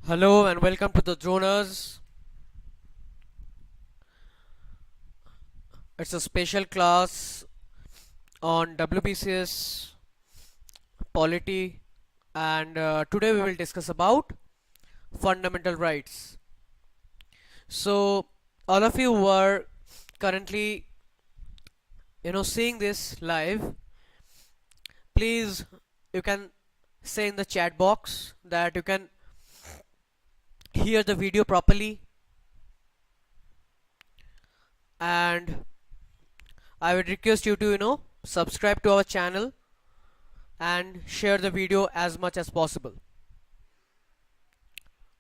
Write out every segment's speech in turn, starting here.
Hello and welcome to the Dhronas. It's a special class on WBCS, Polity, and today we will discuss about fundamental rights. So, all of you who are currently, seeing this live, please you can say in the chat box that you can hear the video properly, and I would request you to subscribe to our channel and share the video as much as possible.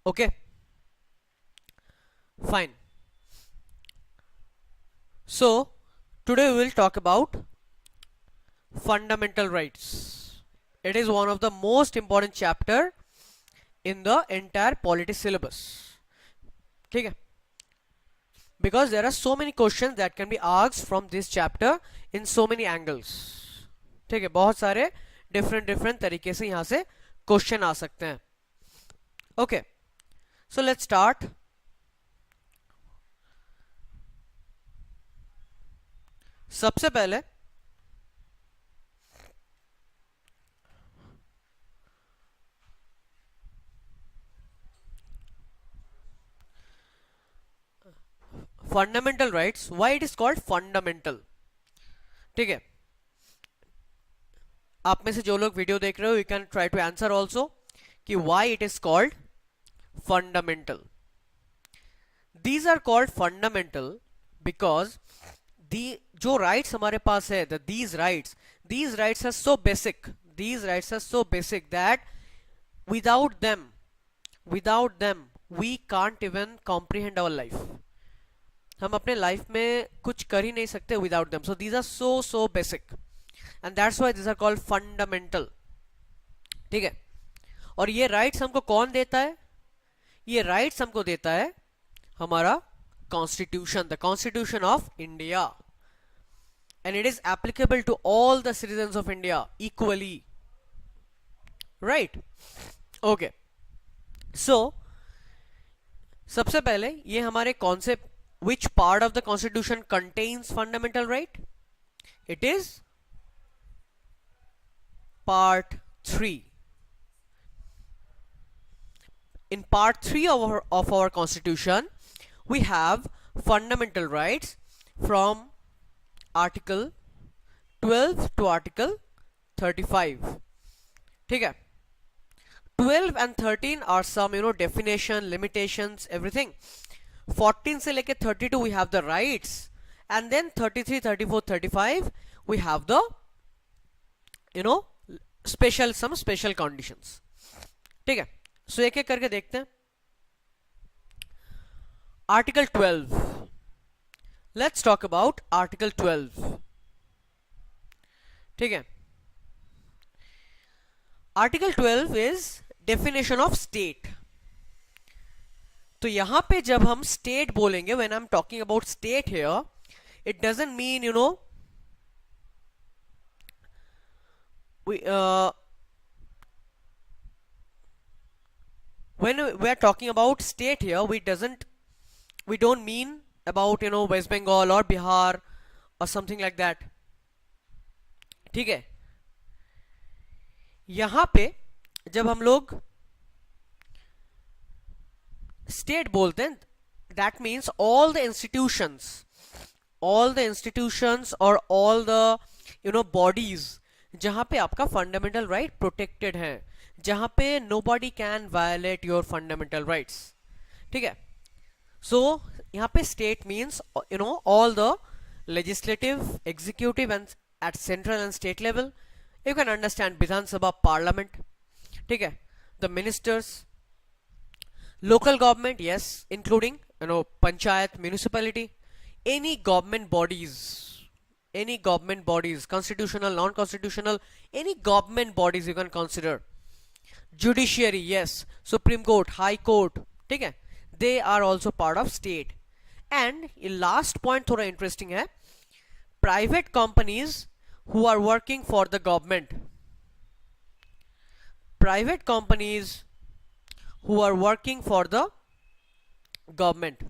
Okay, fine. So today we will talk about fundamental rights. It is one of the most important chapter in the entire polity syllabus. Okay, because there are so many questions that can be asked from this chapter in so many angles. ठीक है, बहुत सारे different तरीके से यहाँ से question आ सकते हैं. Okay, so let's start. सबसे पहले fundamental rights, why it is called fundamental. ठीक है, आप में से जो लोग वीडियो देख रहे हो, you can try to answer also कि why it is called fundamental. These are called fundamental because the जो राइट्स हमारे पास है, these rights are so basic, that without them we can't even comprehend our life. हम अपने life में कुछ कर ही नहीं सकते without them. So these are so basic and that's why these are called fundamental. ठीक है, और ये राइट्स हमको कौन देता है? ये राइट्स हमको देता है हमारा constitution, the constitution of India, and it is applicable to all the citizens of India equally. Right, okay. So सबसे पहले ये हमारे concept, which part of the constitution contains fundamental right? It is part 3. In part 3 of our constitution we have fundamental rights from article 12 to article 35. ठीक है, 12 and 13 are some definition, limitations, everything. 14 से लेके 32 we have the rights, and then 33, 34, 35 we have the some special conditions. ठीक है, सो एक एक करके देखते हैं. Article 12, let's talk about article 12. ठीक है, article 12 is definition of state. तो यहां पे जब हम स्टेट बोलेंगे, when I am talking about state here, it doesn't mean when we are talking about state here, we don't mean about West Bengal or Bihar or something like that. ठीक है, यहां पे जब हम लोग स्टेट बोलते हैं, that means all the institutions और all the bodies जहां पे आपका फंडामेंटल राइट प्रोटेक्टेड है, जहां पे nobody can violate your fundamental rights. ठीक है, सो यहाँ पे state means all the legislative, executive and at central and state level. You can understand Vidhan Sabha, parliament. ठीक है, the ministers, local government, yes, including panchayat, municipality, any government bodies, constitutional, non-constitutional, any government bodies you can consider. Judiciary, yes, Supreme Court, High Court, ठीक है, they are also part of state. And last point थोड़ा interesting है, private companies who are working for the government, private companies who are working for the government.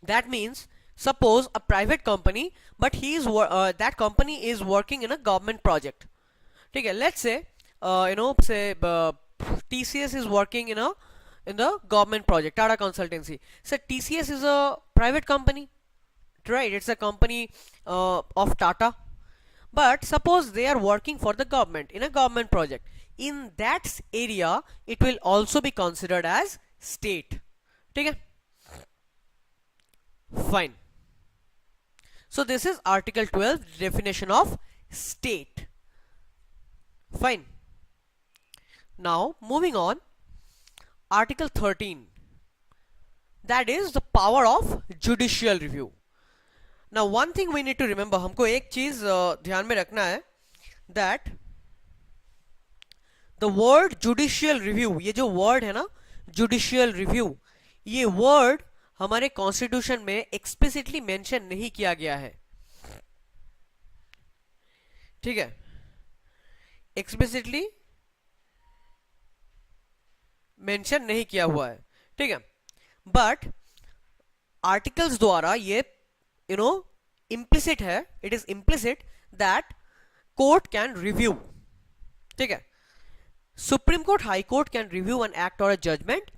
That means suppose a private company, but that company is working in a government project. ठीक है, let's say say TCS is working in the government project, Tata Consultancy. So TCS is a private company, right? It's a company of Tata, but suppose they are working for the government in a government project. In that area, it will also be considered as state. ठीक है, fine. So this is Article 12, definition of state. Fine. Now moving on, Article 13, that is the power of judicial review. Now one thing we need to remember, हमको एक चीज ध्यान में रखना है, that the word judicial review, ये जो word है ना judicial review, ये word हमारे कॉन्स्टिट्यूशन में एक्सप्लिसिटली मेंशन नहीं किया गया है. ठीक है, एक्सप्लिसिटली मेंशन नहीं किया हुआ है. ठीक है, बट आर्टिकल्स द्वारा ये इम्प्लिसिट है, it is implicit that court can review. ठीक है, Supreme Court, High Court can review an act और a judgement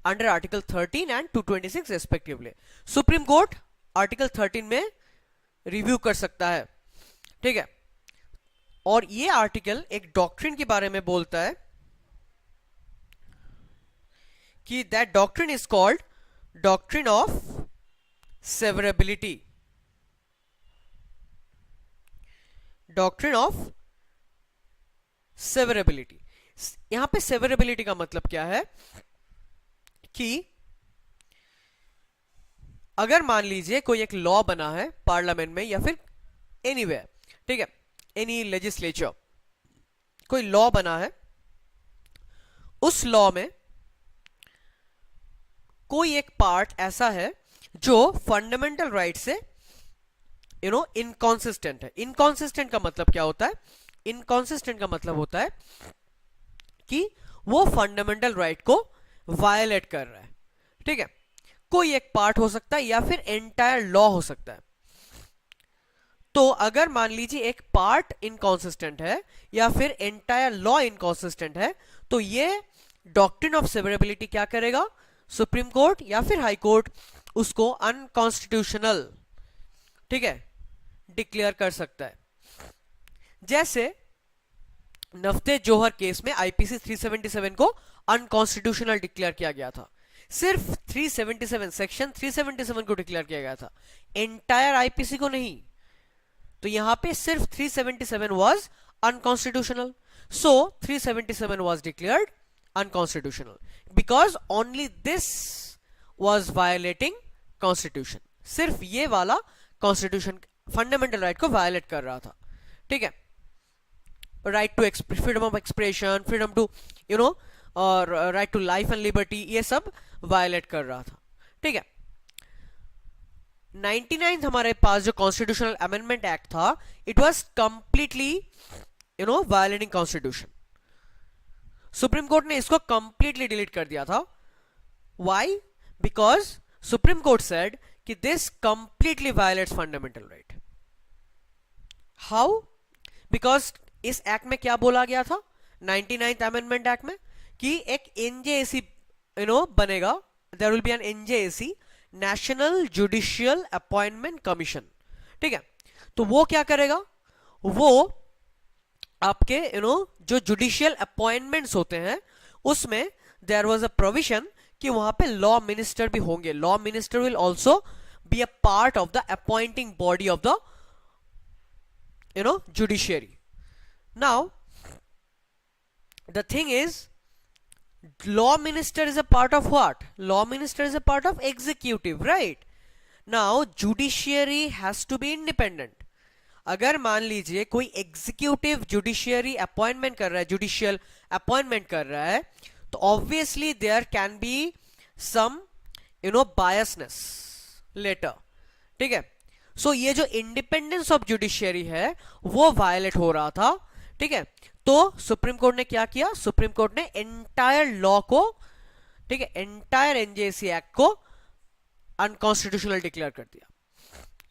under article 13 and 226 respectively. Supreme Court article 13 में रिव्यू कर सकता है. ठीक है, और ये आर्टिकल एक डॉक्ट्रिन के बारे में बोलता है कि that doctrine is called doctrine of severability. Doctrine of severability. यहां पे सेवरेबिलिटी का मतलब क्या है कि अगर मान लीजिए कोई एक लॉ बना है पार्लियामेंट में या फिर एनीवेयर, ठीक है, एनी लेजिस्लेचर, कोई लॉ बना है, उस लॉ में कोई एक पार्ट ऐसा है जो फंडामेंटल राइट से इनकॉन्सिस्टेंट है. इनकॉन्सिस्टेंट का मतलब क्या होता है? इनकॉन्सिस्टेंट का मतलब होता है कि वो फंडामेंटल राइट को वायलेट कर रहा है. ठीक है, कोई एक पार्ट हो सकता है या फिर एंटायर लॉ हो सकता है. तो अगर मान लीजिए एक पार्ट इनकॉन्सिस्टेंट है या फिर एंटायर लॉ इनकॉन्सिस्टेंट है, तो ये डॉक्ट्रिन ऑफ सेवरेबिलिटी क्या करेगा? सुप्रीम कोर्ट या फिर हाई कोर्ट उसको अनकॉन्स्टिट्यूशनल, ठीक है, डिक्लेयर कर सकता है. जैसे नफ्ते जोहर केस में आईपीसी 377 को अनकॉन्स्टिट्यूशनल डिक्लेयर किया गया था. सिर्फ 377 सेक्शन 377 को डिक्लेयर किया गया था, एंटायर आईपीसी को नहीं. तो यहां पे सिर्फ 377 was unconstitutional. So 377 was declared unconstitutional because only this was violating constitution. सिर्फ ये वाला कॉन्स्टिट्यूशन फंडामेंटल राइट को वायलेट कर रहा था. ठीक है, right to freedom of expression, freedom to और right to life and liberty, ये सब वायलेट कर रहा था. ठीक है, 99 हमारे पास जो कॉन्स्टिट्यूशनल अमेंडमेंट एक्ट था, it was completely violating constitution. Supreme court ने इसको कंप्लीटली डिलीट कर दिया था. Why? Because Supreme court said कि this completely violates fundamental right. How? Because इस एक्ट में क्या बोला गया था 99th अमेंडमेंट एक्ट में कि एक एनजेएसी बनेगा, there will be an NJAC, national judicial appointment commission. ठीक है, तो वो क्या करेगा? वो आपके जो जुडिशियल अपॉइंटमेंट्स होते हैं उसमें देयर वाज अ प्रोविजन कि वहां पे लॉ मिनिस्टर भी होंगे. Law minister will also be a part of the appointing body of the judiciary. Now the thing is, law minister is a part of what? Law minister is a part of executive, right? Now judiciary has to be independent. अगर मान लीजिए कोई executive judiciary appointment कर रहा है, judicial appointment कर रहा है, तो obviously there can be some biasness later. ठीक है, सो ये जो इंडिपेंडेंस ऑफ जुडिशियरी है वो वायलेट हो रहा था ठीक है, तो सुप्रीम कोर्ट ने क्या किया, सुप्रीम कोर्ट ने एंटायर लॉ को, ठीक है, एंटायर एनजेसी एक्ट को अनकॉन्स्टिट्यूशनल डिक्लेयर कर दिया।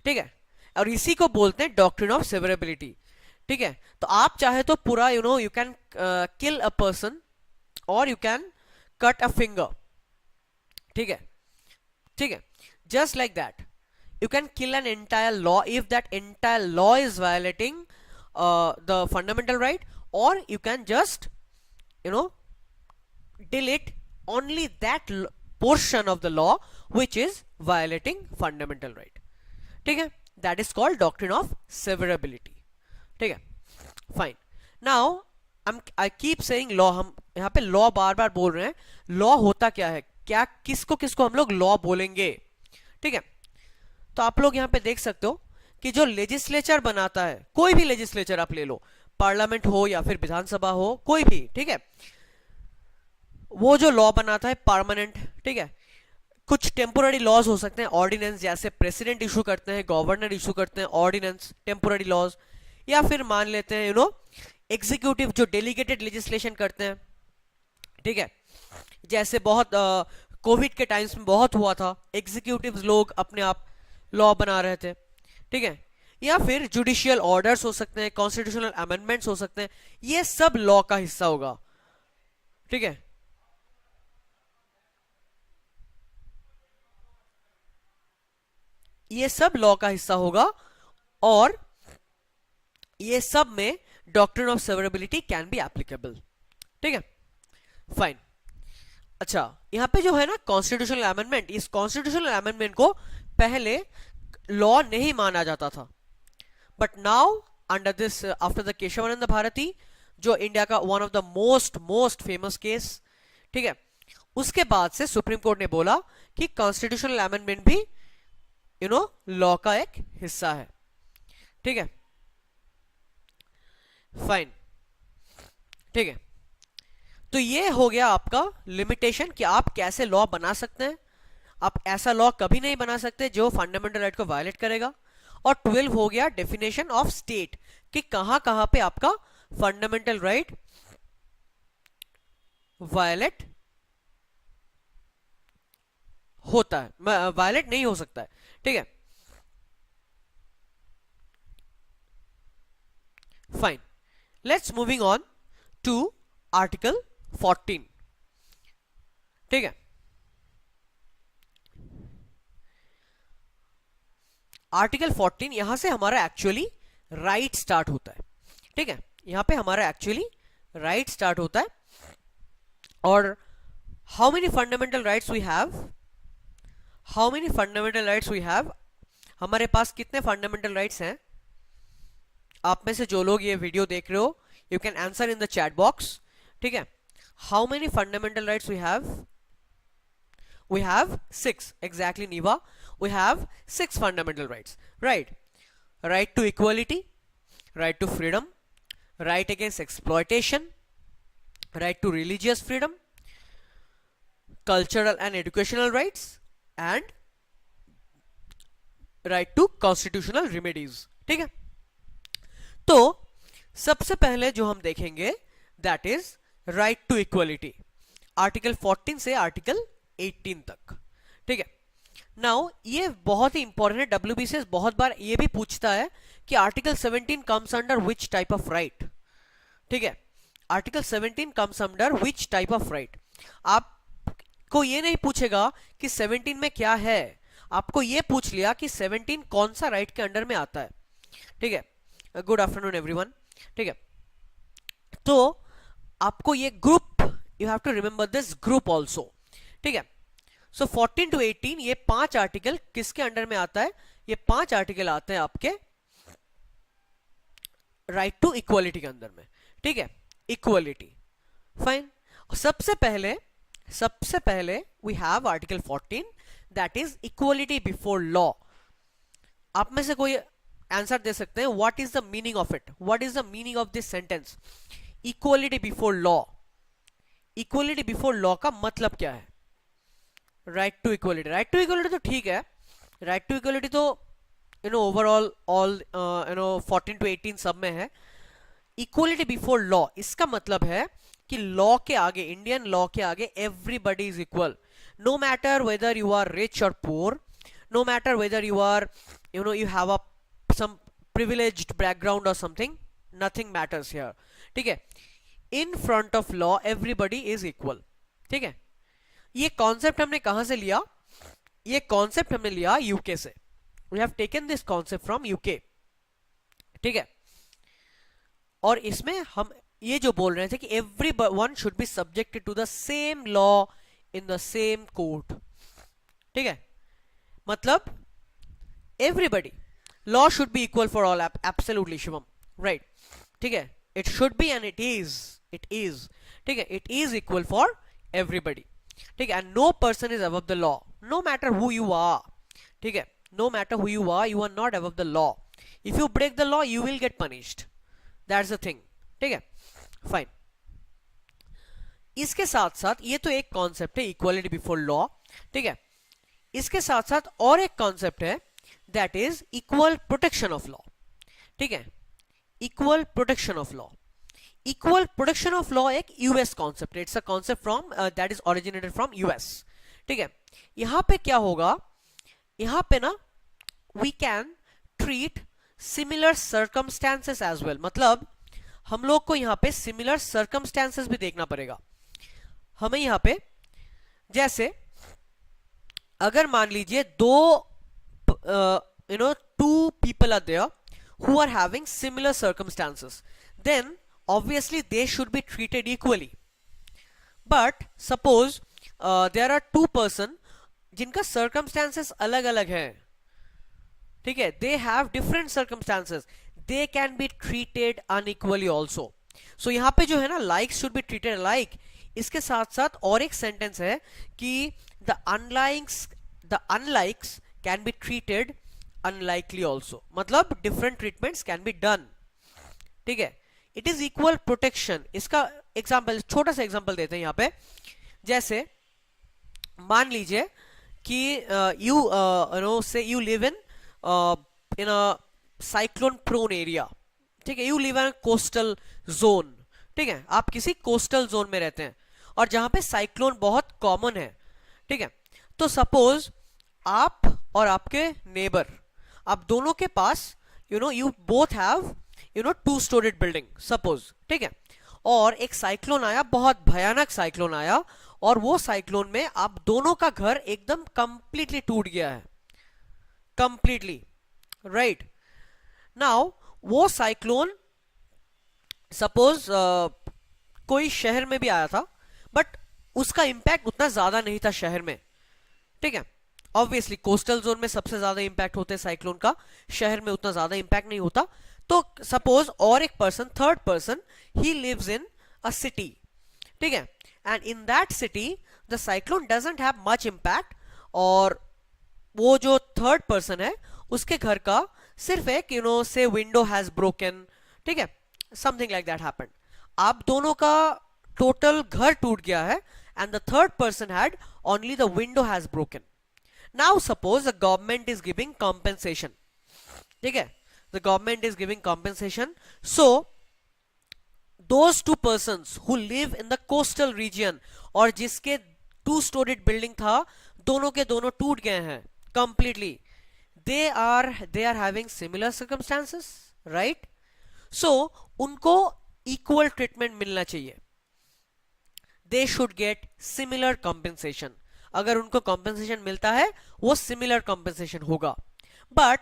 ठीक है, और इसी को बोलते हैं डॉक्ट्रिन ऑफ सेवरेबिलिटी। ठीक है, तो आप चाहे तो पूरा you can kill a person और you can cut a finger. ठीक है, ठीक है, just like that you can kill an entire law if that entire law is violating the fundamental right, or you can just you know delete only that portion of the law which is violating fundamental right. ठीक है, that is called doctrine of severability. ठीक है, fine. Now I keep saying law, हम यहाँ पे law बार बार बोल रहे हैं। law होता क्या है, क्या किसको किसको हम लोग law बोलेंगे। ठीक है, तो आप लोग यहां पे देख सकते हो कि जो लेजिस्लेचर बनाता है, कोई भी लेजिस्लेचर आप ले लो, पार्लियामेंट हो या फिर विधानसभा हो, कोई भी, ठीक है, वो जो लॉ बनाता है परमानेंट। ठीक है, कुछ टेम्पोररी लॉज हो सकते हैं, ऑर्डिनेंस, जैसे प्रेसिडेंट इशू करते हैं, गवर्नर इशू करते हैं ऑर्डिनेंस, टेम्पोररी लॉज, या फिर मान लेते हैं एग्जीक्यूटिव जो डेलीगेटेड लेजिस्लेशन करते हैं। ठीक है, जैसे बहुत कोविड के टाइम्स में बहुत हुआ था, एग्जीक्यूटिव लोग अपने आप लॉ बना रहे थे। ठीक है, या फिर जुडिशियल ऑर्डर्स हो सकते हैं, कॉन्स्टिट्यूशनल अमेंडमेंट्स हो सकते हैं, ये सब लॉ का हिस्सा होगा। ठीक है, ये सब लॉ का हिस्सा होगा और ये सब में doctrine of severability can be applicable. ठीक है, फाइन। अच्छा, यहां पे जो है ना कॉन्स्टिट्यूशनल अमेंडमेंट, इस कॉन्स्टिट्यूशनल अमेंडमेंट को पहले लॉ नहीं माना जाता था, but now under this, after the Kesavananda Bharati, जो इंडिया का one of the most famous case, ठीक है, उसके बाद से सुप्रीम कोर्ट ने बोला कि कॉन्स्टिट्यूशनल अमेंडमेंट भी लॉ का एक हिस्सा है। ठीक है, फाइन। ठीक है, तो ये हो गया आपका लिमिटेशन कि आप कैसे लॉ बना सकते हैं। आप ऐसा लॉ कभी नहीं बना सकते जो फंडामेंटल राइट को वायलेट करेगा। और 12 हो गया डेफिनेशन ऑफ स्टेट, कि कहां कहां पे आपका फंडामेंटल राइट वायलेट होता है, वायलेट नहीं हो सकता है। ठीक है, fine. Let's moving on to article 14। ठीक है, आर्टिकल 14, यहां से हमारा एक्चुअली राइट स्टार्ट होता है। ठीक है, यहां पे हमारा एक्चुअली राइट स्टार्ट होता है। और how many fundamental rights we have, how many fundamental rights we have, हमारे पास कितने फंडामेंटल राइट्स हैं। आप में से जो लोग ये वीडियो देख रहे हो, you can answer in the chat box. ठीक है, how many fundamental rights we have, we have 6 exactly, Niva, we have 6 fundamental rights, right? Right to equality, right to freedom, right against exploitation, right to religious freedom, cultural and educational rights, and right to constitutional remedies. ठीक है, तो सबसे पहले जो हम देखेंगे that is right to equality, article 14 से article 18 तक। ठीक है, नाउ ये बहुत ही इंपॉर्टेंट है, WBCS बहुत बार ये भी पूछता है कि article 17 comes under which type of right. ठीक है, article 17 comes under which type of right. आपको ये नहीं पूछेगा कि 17 में क्या है, आपको ये पूछ लिया कि 17 कौन सा राइट के अंडर में आता है। ठीक है, गुड आफ्टरनून एवरीवन। ठीक है, तो आपको ये group, you have to remember this group also. ठीक है, सो 14 to 18 ये 5 आर्टिकल किसके अंडर में आता है, ये 5 आर्टिकल आते हैं आपके राइट टू इक्वलिटी के अंदर में। ठीक है, इक्वलिटी, फाइन। सबसे पहले we have article 14 that is equality before law. आप में से कोई आंसर दे सकते हैं, what is the meaning of it, what is the meaning of this sentence, equality before law. Equality before law का मतलब क्या है। Right to equality, right to equality तो ठीक है, राइट टू इक्वलिटी तो ओवरऑल ऑल 14 to 18 सब में है। इक्वलिटी बिफोर लॉ, इसका मतलब है कि लॉ के आगे, इंडियन लॉ के आगे everybody is equal, no matter whether you are rich और poor, no matter whether you are, you have a some privileged background or something, nothing matters here. ठीक है, in front of law everybody is equal. ठीक है, ये concept हमने कहां से लिया? ये कॉन्सेप्ट हमने लिया यूके से. we have taken this concept from UK. ठीक है, और इसमें हम ये जो बोल रहे थे कि everyone should be subjected to the same law in the same court. ठीक है, मतलब everybody, law should be equal for all, absolutely Shivam, right. ठीक है, it should be and it is, ठीक है, it is equal for everybody. ठीक है, and no person is above the law, no matter who you are. ठीक है, no matter who you are not above the law. If you break the law you will get punished, that's the thing. ठीक है, fine. इसके साथ साथ ये तो एक कॉन्सेप्ट है इक्वालिटी बिफोर लॉ. ठीक है, इसके साथ साथ और एक कॉन्सेप्ट है, that is equal protection of law. ठीक है, equal protection of law. Equal protection of law एक यूएस कॉन्सेप्ट है, it's a concept from that is originated from US. ठीक है, यहां पे क्या होगा, यहां पे ना we can treat similar circumstances as well. मतलब हम लोग को यहां पे सिमिलर सर्कमस्टेंसेस भी देखना पड़ेगा. हमें यहां पे जैसे अगर मान लीजिए दो two people are there who are having similar circumstances, then obviously they should be treated equally. But suppose there are two person जिनका circumstances अलग अलग है. ठीक है, they have different circumstances, they can be treated unequally also. So यहाँ पे जो है ना, likes should be treated alike. इसके साथ साथ और एक सेंटेंस है कि the unlikes can be treated unlikely also. मतलब different treatments can be done. ठीक है, it is equal protection. इसका एग्जांपल, छोटा सा एग्जांपल देते हैं यहाँ पे. जैसे मान लीजिए कि you live in a cyclone prone area. ठीक है, you live in a coastal zone. ठीक है, आप किसी कोस्टल जोन में रहते हैं और जहां पे साइक्लोन बहुत कॉमन है. ठीक है, तो सपोज आप और आपके नेबर, आप दोनों के पास you both have 2-storied building suppose. ठीक है, और एक साइक्लोन आया, बहुत भयानक साइक्लोन आया, और वो साइक्लोन में आप दोनों का घर एकदम कंप्लीटली टूट गया है, कंप्लीटली, राइट. नाउ वो साइक्लोन सपोज कोई शहर में भी आया था, बट उसका इंपैक्ट उतना ज्यादा नहीं था शहर में. ठीक है, ऑब्वियसली कोस्टल जोन में सबसे ज्यादा इंपैक्ट होते हैं साइक्लोन का, शहर में उतना ज्यादा इंपैक्ट नहीं होता. तो सपोज और एक person, third person, he lives in a city. ठीक है, and in that city the cyclone doesn't have much impact, और वो जो थर्ड पर्सन है उसके घर का सिर्फ एक से विंडो हैज ब्रोकन. ठीक है, समथिंग लाइक दैट हैपेंड. आप दोनों का टोटल घर टूट गया है, and the third person had only the window has broken. Now suppose the government is giving compensation. ठीक है, the government is giving compensation. So those two persons who live in the coastal region, और जिसके 2-storied building था, दोनों के दोनों टूट गए हैं completely, they are having similar circumstances, right? So उनको equal treatment मिलना चाहिए. They should get similar compensation. अगर उनको compensation मिलता है, वो similar compensation होगा. But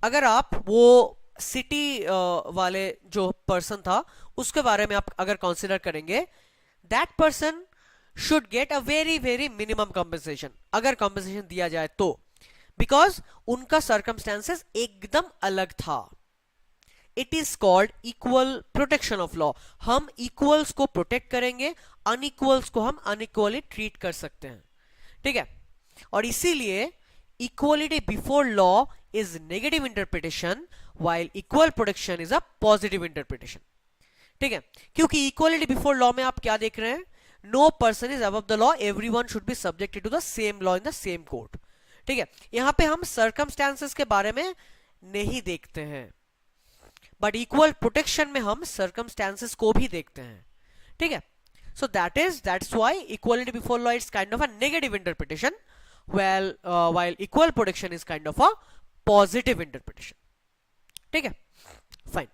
अगर आप वो सिटी वाले जो पर्सन था उसके बारे में आप अगर कंसीडर करेंगे, that person should get a very very minimum compensation, अगर कंपेंसेशन दिया जाए तो, बिकॉज उनका सर्कमस्टेंसेस एकदम अलग था. It is called equal protection of law. हम इक्वल्स को प्रोटेक्ट करेंगे, अनइक्वल्स को हम अनइक्वली ट्रीट कर सकते हैं. ठीक है, और इसीलिए equality before law is negative interpretation while equal protection is a positive interpretation. ठीक है, क्योंकि equality before law में आप क्या देख रहे हैं, no person is above the law, everyone should be subjected to the same law in the same court. ठीक है, यहां पे हम circumstances के बारे में नहीं देखते हैं, बट इक्वल प्रोटेक्शन में हम सर्कमस्टेंसेस को भी देखते हैं, ठीक है. So that's why equality before law is kind of a negative interpretation, while equal protection is kind of a positive interpretation. ठीक है, फाइन.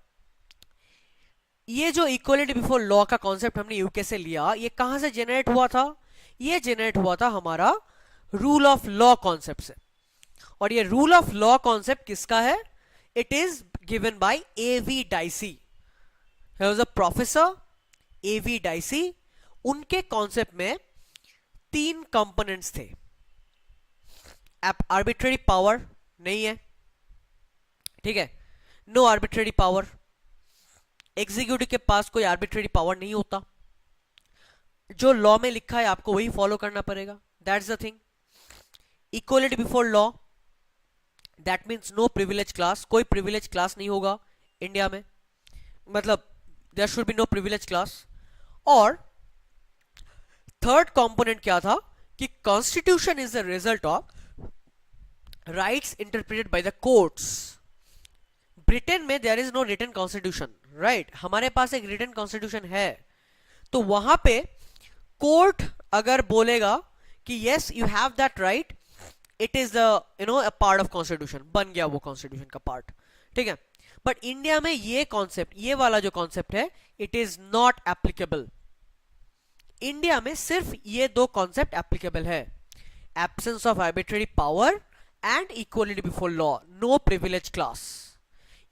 ये जो इक्वलिटी बिफोर लॉ का कॉन्सेप्ट हमने यूके से लिया, ये कहां से जनरेट हुआ था? ये जनरेट हुआ था हमारा रूल ऑफ लॉ कॉन्सेप्ट से. और ये रूल ऑफ लॉ कॉन्सेप्ट किसका है? It is given by A V Dicey. He was a professor, A V Dicey. उनके कॉन्सेप्ट में 3 कंपोनेंट्स थे. आर्बिट्रेरी पावर नहीं है, ठीक है, नो आर्बिट्रेरी पावर. एग्जीक्यूटिव के पास कोई आर्बिट्रेरी पावर नहीं होता. जो लॉ में लिखा है आपको वही फॉलो करना पड़ेगा. That's the thing. Equality before law, that means no privilege class. कोई प्रिविलेज क्लास नहीं होगा इंडिया में, मतलब there should be no privilege class. और थर्ड कंपोनेंट क्या था कि constitution is the result of rights interpreted by the courts. Britain में there is no written constitution, right. हमारे पास एक रिटन कॉन्स्टिट्यूशन है, तो वहां पे कोर्ट अगर बोलेगा कि yes you have that right, it is the a part of constitution, बन गया वो कॉन्स्टिट्यूशन का पार्ट, ठीक है. बट इंडिया में ये कॉन्सेप्ट, ये वाला जो कॉन्सेप्ट है, it is not applicable. India में सिर्फ ये 2 कॉन्सेप्ट एप्लीकेबल है, absence of arbitrary power and equality before law, no privilege class.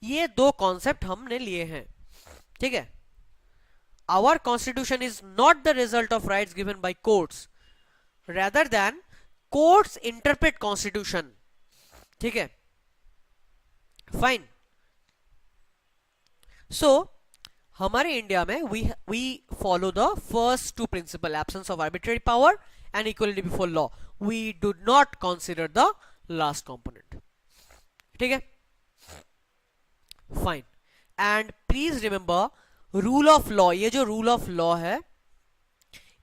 ये 2 कॉन्सेप्ट हमने लिए हैं, ठीक है. Our constitution is not the result of rights given by courts, rather than courts interpret constitution, ठीक है, फाइन. सो हमारे इंडिया में we follow the first 2 principle, absence of arbitrary power and equality before law. We do not consider the last component, ठीक है, fine. And please remember rule of law, ये जो rule of law है,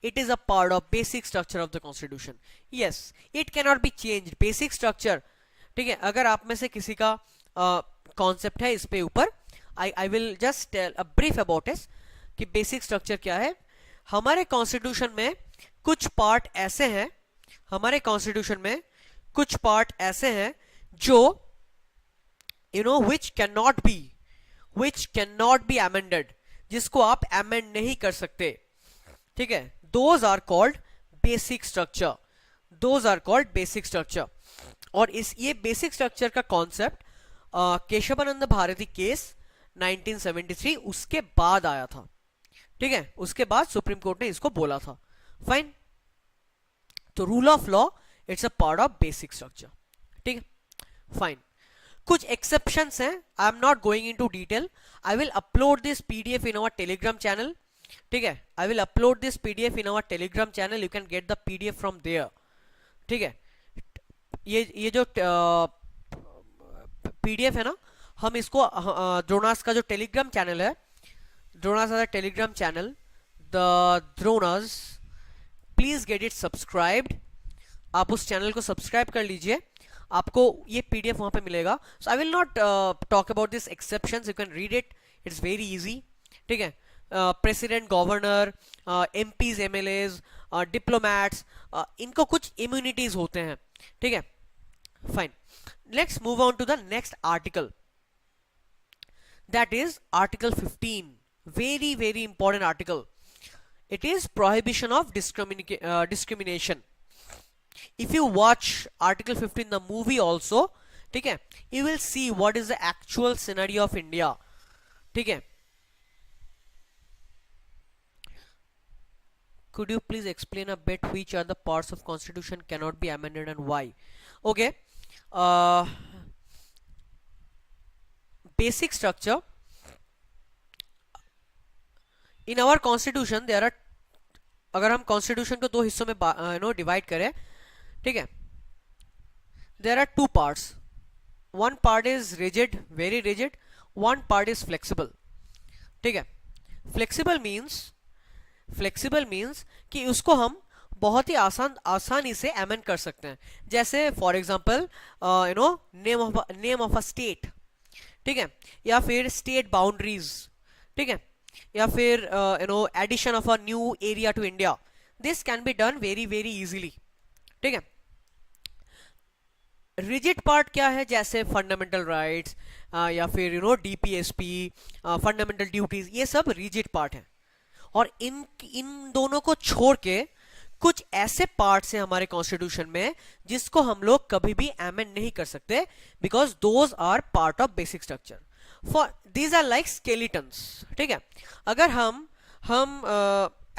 it is a part of basic structure of the constitution. Yes, it can not be changed. Basic structure, ठीक है. अगर आप में से किसी का कॉन्सेप्ट है इस पे ऊपर, I will just tell a brief about it कि बेसिक स्ट्रक्चर क्या है. हमारे कॉन्स्टिट्यूशन में कुछ पार्ट ऐसे हैं, हमारे कॉन्स्टिट्यूशन में कुछ पार्ट ऐसे हैं जो which cannot be amended, जिसको आप amend नहीं कर सकते, ठीक है. Those are called basic structure. Those are called basic structure. और ये बेसिक स्ट्रक्चर का कॉन्सेप्ट केशवानंद भारती केस 1973 उसके बाद आया था, ठीक है. उसके बाद सुप्रीम कोर्ट ने इसको बोला था, फाइन. तो rule of law it's a part of basic structure, ठीक है, फाइन. कुछ एक्सेप्शंस हैं, I am not going into detail. I will upload this PDF in our Telegram channel, ठीक है. I will upload this PDF in our Telegram channel. You can get the PDF from there, ठीक है. ये जो PDF है ना, हम इसको ड्रोनास का जो टेलीग्राम चैनल है, ड्रोनास का Telegram channel, the Dronas, please get it subscribed. आप उस चैनल को सब्सक्राइब कर लीजिए, आपको ये पीडीएफ वहां पे मिलेगा. So I will not talk about this exceptions, you can read it, it's very easy, ठीक है. President, governor, MPs, MLAs, diplomats, इनको कुछ इम्यूनिटीज होते हैं, ठीक है, fine. Let's move on to the next article, that is article 15. Very important article. It is prohibition of discrimination. If you watch article 15 the movie also, ठीक है, you will see what is the actual scenario of India, ठीक है. Could you please explain a bit which are the parts of constitution cannot be amended and why? Okay, basic structure in our constitution there are, अगर हम constitution को 2 हिस्सों में divide करें, ठीक है, there are 2 parts. One part is rigid, very rigid. One part is flexible, ठीक है. flexible means कि उसको हम बहुत ही आसानी से अमेंड कर सकते हैं. जैसे for example name of a state, ठीक है, या फिर स्टेट बाउंड्रीज, ठीक है, या फिर addition of a new area to India, this can be done very very easily, ठीक है। रिजिड पार्ट क्या है, जैसे फंडामेंटल राइट्स या फिर डीपीएसपी, फंडामेंटल ड्यूटीज, ये सब रिजिड पार्ट है। और इन इन दोनों को छोड़ के कुछ ऐसे पार्ट्स हैं हमारे कॉन्स्टिट्यूशन में जिसको हम लोग कभी भी अमेंड नहीं कर सकते, because those are part of basic structure, for these are like skeletons, ठीक है। अगर हम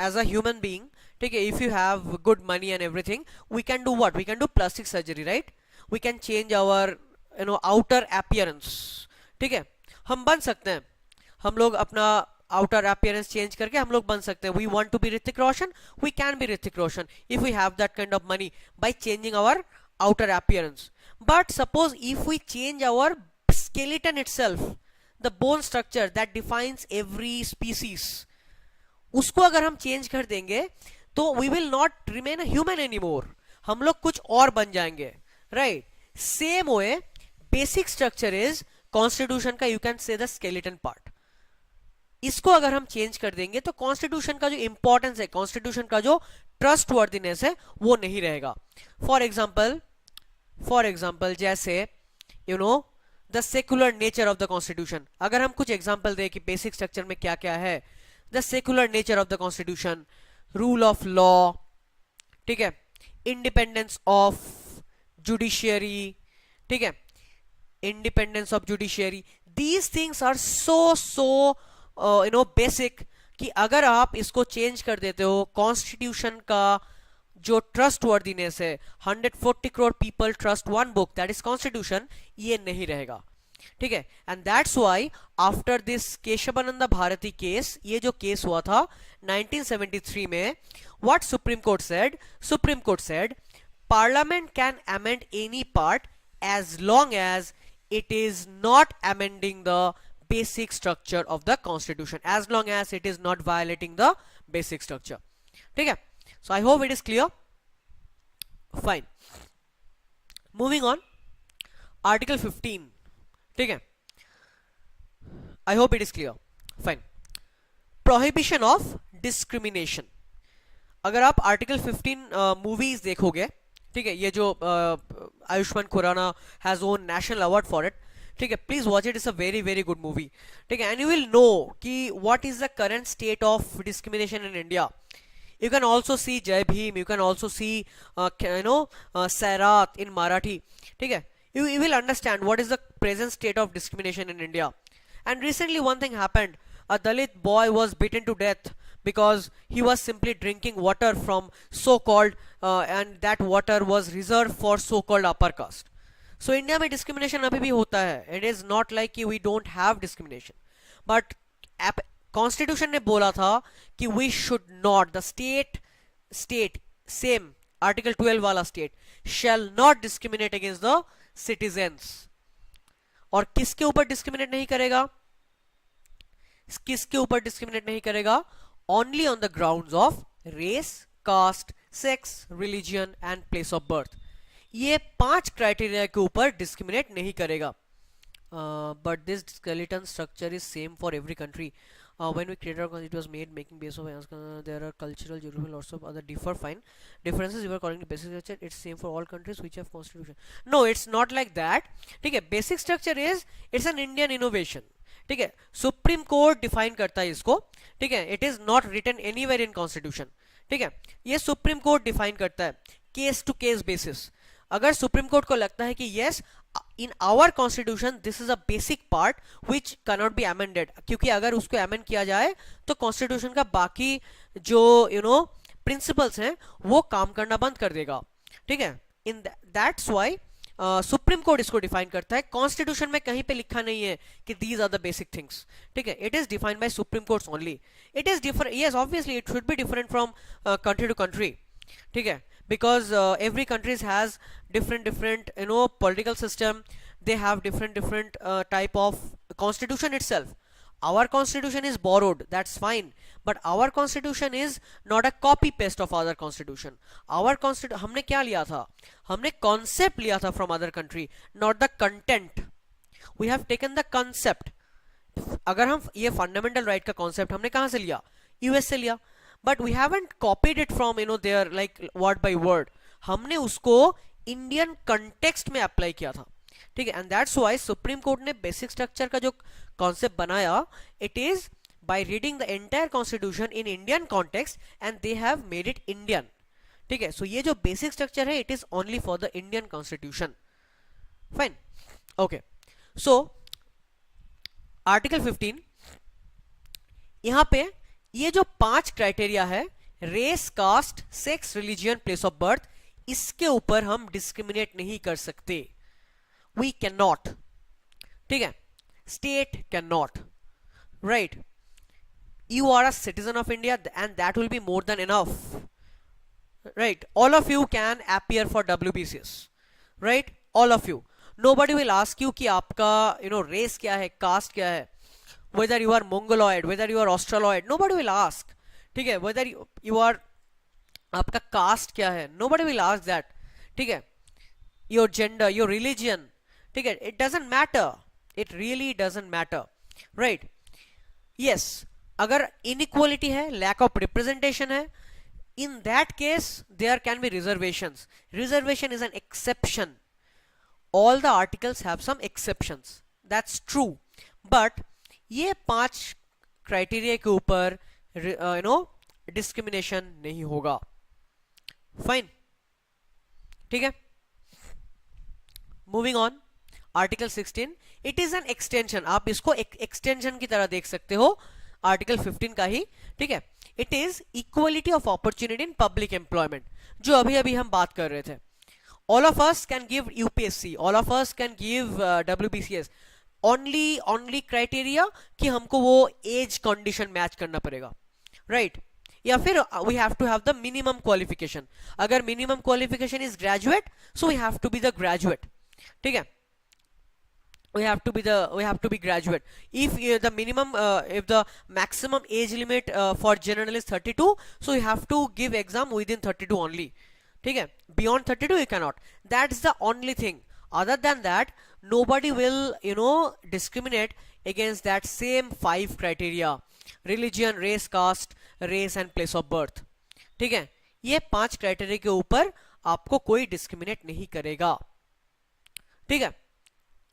एज अ ह्यूमन बीइंग, ठीक है, if you have good money and everything, we can do what, we can do plastic surgery, right, we can change our outer appearance, ठीक है, हम बन सकते हैं, हम लोग अपना आउटर अपीयरेंस चेंज करके हम लोग बन सकते हैं। We want to be Hrithik Roshan, we can be Hrithik Roshan if we have that kind of money by changing our outer appearance. But suppose if we change our skeleton itself, the bone structure that defines every species, उसको अगर हम change कर देंगे तो we will not remain a human anymore, हम लोग कुछ और बन जाएंगे, right? Same way basic structure is constitution का, you can say the skeleton part, इसको अगर हम चेंज कर देंगे तो कॉन्स्टिट्यूशन का जो इंपॉर्टेंस है, कॉन्स्टिट्यूशन का जो ट्रस्ट वर्दीनेस है, वो नहीं रहेगा। फॉर एग्जाम्पल जैसे the secular nature of the constitution, अगर हम कुछ एग्जाम्पल दें कि बेसिक स्ट्रक्चर में क्या क्या है, the secular nature of the constitution, rule of law, ठीक है, इंडिपेंडेंस ऑफ जुडिशियरी, ठीक है, independence of judiciary, these things are so basic कि अगर आप इसको चेंज कर देते हो, कॉन्स्टिट्यूशन का जो ट्रस्ट वर्दीनेस है, 140 crore people trust one book, that is constitution, ये नहीं रहेगा, ठीक है। And that's why after this Kesavananda Bharati case, ये जो केस हुआ था 1973 में, what supreme court said parliament can amend any part as long as it is not amending the basic structure of the constitution, as long as it is not violating the basic structure, ठीक है। So I hope it is clear. Fine. Moving on, Article 15, ठीक है, I hope it is clear. Fine. Prohibition of discrimination. अगर आप Article 15 movies देखोगे, ठीक है, ये जो Ayushmann Khurrana has won national award for it, ठीक है, please watch it, is a very very good movie, ठीक है, एंड यू विल नो कि what is the current state of discrimination in India. You can also see Jai Bhim, you can also see Sairat in Marathi, ठीक है, you will understand what is the present state of discrimination in India. And recently one thing happened, a Dalit boy was beaten to death because he was simply drinking water from so-called and that water was reserved for so-called upper caste. So India में discrimination अभी भी होता है, it is not like कि we don't have discrimination, but constitution ने बोला था कि we should not, the state same article 12 वाला state shall not discriminate against the citizens. और किसके ऊपर डिस्क्रिमिनेट नहीं करेगा, किसके ऊपर डिस्क्रिमिनेट नहीं करेगा, only on the grounds of race, caste, sex, religion and place of birth, ये 5 क्राइटेरिया के ऊपर डिस्क्रिमिनेट नहीं करेगा। But this skeleton structure is same for every country. When we created our constitution, it was made making base of there are cultural, geographical, lots of other fine differences. You are calling the basic structure. It's same for all countries which have constitution. No, it's not like that. ठीक है, basic structure is it's an Indian innovation. ठीक है, Supreme court define करता है इसको, ठीक है, it is not written anywhere in constitution, ठीक है, ये सुप्रीम कोर्ट डिफाइन करता है केस टू केस बेसिस। अगर सुप्रीम कोर्ट को लगता है कि yes in our constitution this is a basic part which cannot be amended, क्योंकि अगर उसको अमेंड किया जाए तो कॉन्स्टिट्यूशन का बाकी जो प्रिंसिपल्स हैं वो काम करना बंद कर देगा, ठीक है। In that's why supreme court इसको डिफाइन करता है, कॉन्स्टिट्यूशन में कहीं पे लिखा नहीं है कि these are the basic things, ठीक है, it is defined by supreme courts only. It is different, yes obviously it should be different from country to country, ठीक है, because every countries has different political system, they have different type of constitution itself. Our constitution is borrowed, that's fine, but our constitution is not a copy paste of other constitution. Our हमने क्या लिया था, हमने concept लिया था from other country, not the content. We have taken the concept. अगर हम ये फंडामेंटल राइट का कॉन्सेप्ट हमने कहां से लिया, यूएस से लिया, but we haven't copied it from there like word by word. हमने उसको इंडियन कंटेक्स्ट में अप्लाई किया था, ठीक है. And that's why supreme court ने बेसिक स्ट्रक्चर का जो कॉन्सेप्ट बनाया, it is by reading the entire constitution in Indian context and they have made it Indian, ठीक है. सो ये जो बेसिक स्ट्रक्चर है, it is only for the Indian constitution. Fine, okay. So article 15, यहां पे ये जो 5 क्राइटेरिया है, race, caste, sex, religion, place of birth, इसके ऊपर हम डिस्क्रिमिनेट नहीं कर सकते. वी कैन नॉट, ठीक है. State can not, right. You are a citizen of India and that will be more than enough, right. All of you can appear for WBCS, right. All of you. Nobody will ask you कि आपका race क्या है, cast क्या है, whether you are mongoloid, whether you are australoid, nobody will ask, ठीक है. whether you are, आपका cast क्या है, nobody will ask that, ठीक है. your gender, your religion, ठीक है. it doesn't matter, it really doesn't matter, right. yes, अगर inequality है, lack of representation है, in that case there can be reservations. Reservation is an exception. All the articles have some exceptions, that's true, but ये 5 criteria के ऊपर discrimination नहीं होगा. Fine, ठीक है. Moving on, article 16, it is an extension. आप इसको एक एक्सटेंशन की तरह देख सकते हो आर्टिकल 15 का ही, ठीक है. It is equality of opportunity in public employment, जो अभी अभी हम बात कर रहे थे. All of us can give UPSC, all of us can give WBCS. Only criteria कि हमको वो एज कंडीशन मैच करना पड़ेगा, राइट. या फिर we have to have the minimum qualification. अगर minimum qualification is graduate, so we have to be the graduate, ठीक है. we have to be graduate. If the minimum if the maximum age limit for general is 32, so you have to give exam within 32 only, ठीक है. beyond 32 you cannot. That's the only thing. Other than that, nobody will discriminate against that same 5 criteria: religion, race, caste, race and place of birth, ठीक है. ये 5 criteria के ऊपर आपको कोई discriminate नहीं करेगा, ठीक है.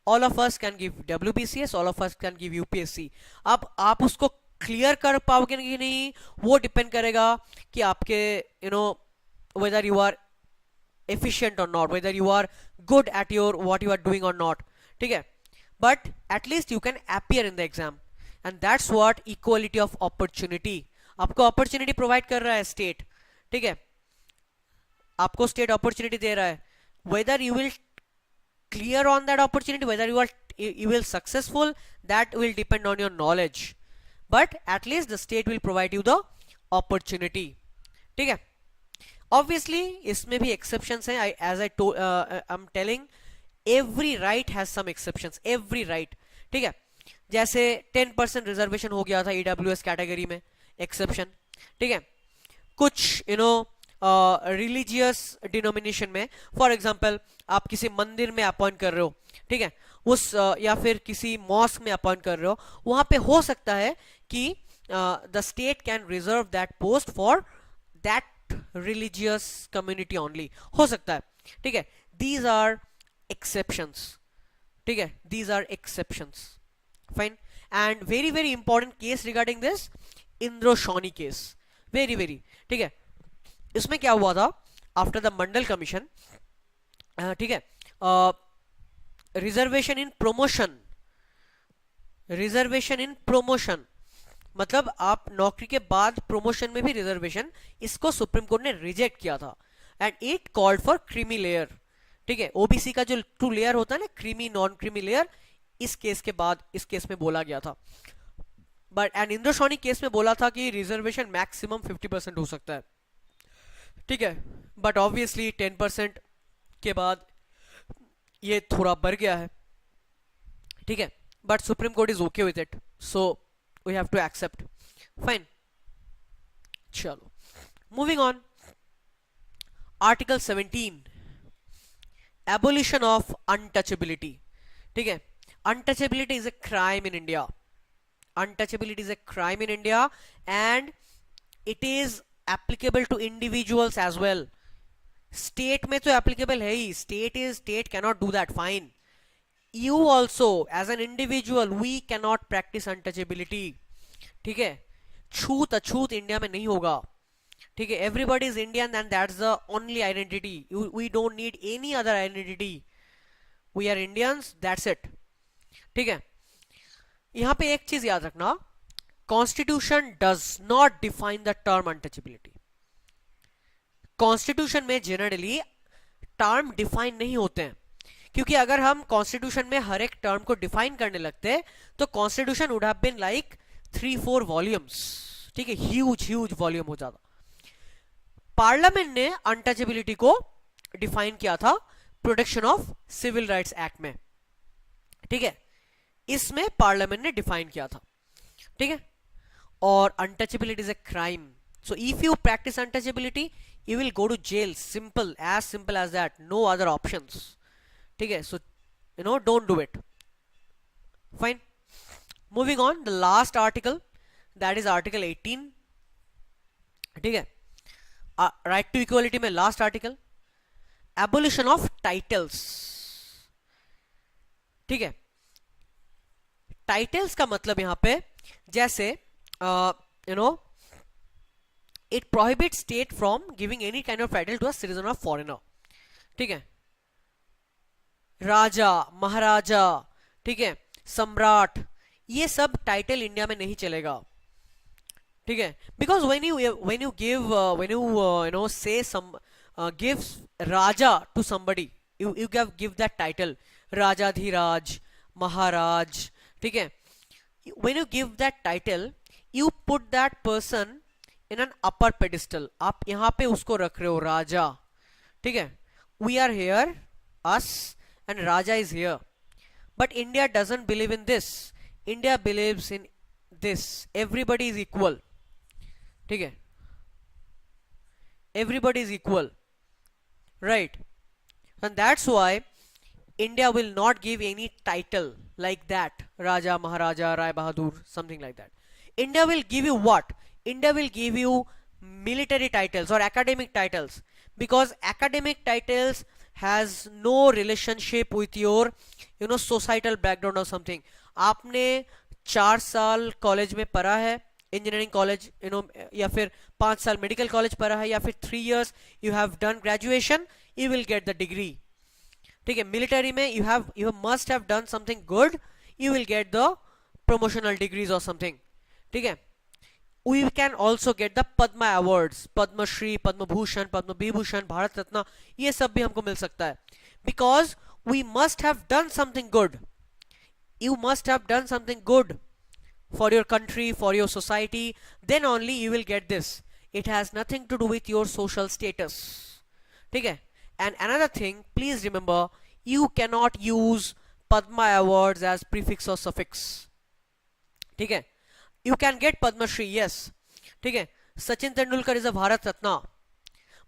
all of us can give WBCS, all of us can give UPSC. अब आप उसको क्लियर कर पाओगे कि नहीं, वो डिपेंड करेगा कि आपके whether you are efficient or not, whether you are good at what you are doing or not, ठीक है. but at least you can appear in the exam, and that's what equality of opportunity. आपको opportunity provide कर रहा है state, ठीक है. आपको state opportunity दे रहा है. whether you will clear on that opportunity, whether you will successful, that will depend on your knowledge, but at least the state will provide you the opportunity, ठीक है. obviously इसमें भी exceptions हैं. as I told I'm telling, every right has some exceptions, every right, ठीक है. जैसे 10% reservation हो गया था EWS कैटेगरी में, एक्सेप्शन, ठीक है. कुछ रिलीजियस डिनोमिनेशन में, फॉर एग्जांपल आप किसी मंदिर में अपॉइंट कर रहे हो, ठीक है, उस या फिर किसी मॉस्क में अपॉइंट कर रहे हो, वहां पे हो सकता है कि the state can reserve that post for that religious community only, हो सकता है, ठीक है. दीज आर एक्सेप्शंस, ठीक है, these are exceptions. Fine. And very very important case regarding this, Indra Sawhney case, very very, ठीक है. इसमें क्या हुआ था, आफ्टर द मंडल कमीशन, ठीक है, reservation in promotion, reservation in promotion मतलब आप नौकरी के बाद प्रमोशन में भी रिजर्वेशन, इसको सुप्रीम कोर्ट ने रिजेक्ट किया था. And it called for creamy layer, ठीक है. ओबीसी का जो 2 लेयर होता है ना, क्रीमी नॉन क्रीमी लेयर, इस केस के बाद इस केस में बोला गया था. बट एंड इंद्रोशॉनी केस में बोला था कि रिजर्वेशन मैक्सिमम 50% हो सकता है, ठीक है. बट ऑब्वियसली 10% के बाद ये थोड़ा बढ़ गया है, ठीक है. But Supreme Court is okay with it, so we have to accept. Fine. चलो, moving on. Article 17, abolition of untouchability, ठीक है. Untouchability is a crime in India. Untouchability is a crime in India, and it is applicable to individuals as well. State में तो applicable है ही. State cannot do that. Fine. You also as an individual, we cannot practice untouchability. ठीक है, छूत अछूत India में नहीं होगा. ठीक है, everybody is Indian and that's the only identity. We don't need any other identity. We are Indians, that's it. ठीक है, यहां पे एक चीज याद रखना, constitution does not define the term untouchability. Constitution में जनरली टर्म डिफाइन नहीं होते हैं, क्योंकि अगर हम कॉन्स्टिट्यूशन में हर एक टर्म को डिफाइन करने लगते तो constitution would have been like 3-4 volumes. ठीक है, ह्यूज वॉल्यूम हो जाता. पार्लियामेंट ने अनटचेबिलिटी को डिफाइन किया था protection of civil rights act में. ठीक है, इसमें पार्लियामेंट ने डिफाइन किया था. ठीक है, और untouchability is a crime. So if you practice untouchability you will go to jail. Simple as that. No other options. ठीक है, so don't do it. Fine. Moving on, the last article, that is article 18. ठीक है, right to equality में last article, abolition of titles. ठीक है, titles का मतलब यहां पे जैसे it prohibits state from giving any kind of title to a citizen or foreigner. ठीक है, राजा, महाराजा, ठीक है, सम्राट, ये सब टाइटल इंडिया में नहीं चलेगा. ठीक है, because when you give say some gives raja to somebody, you give that title, राजाधिराज, महाराज. ठीक है, when you give that title, you put that person in an upper pedestal. आप यहां पे उसको रख रहे हो राजा. ठीक है, we are here, us, and raja is here. But India doesn't believe in this. India believes in this. Everybody is equal. ठीक है, everybody is equal, right? And that's why India will not give any title like that, Raja, Maharaja, Rai Bahadur, something like that. India will give you what? India will give you military titles or academic titles, because academic titles has no relationship with your societal background or something. आपने 4 साल college में पढ़ा है, engineering college या फिर 5 साल medical college पढ़ा है, या फिर 3 years you have done graduation, you will get the degree. ठीक है, मिलिट्री में you must have done something good, you will get the promotional degrees or something. ठीक है, we can also get the Padma awards, Padma Shri, Padma Bhushan, Padma Vibhushan, Bharat Ratna, ये सब भी हमको मिल सकता है, because we must have done something good. You must have done something good for your country, for your society, then only you will get this. It has nothing to do with your social status. ठीक है, and another thing, please remember, you cannot use Padma awards as prefix or suffix. ठीक है, you can get Padma Shri, yes. ठीक है, Sachin Tendulkar is a Bharat Ratna,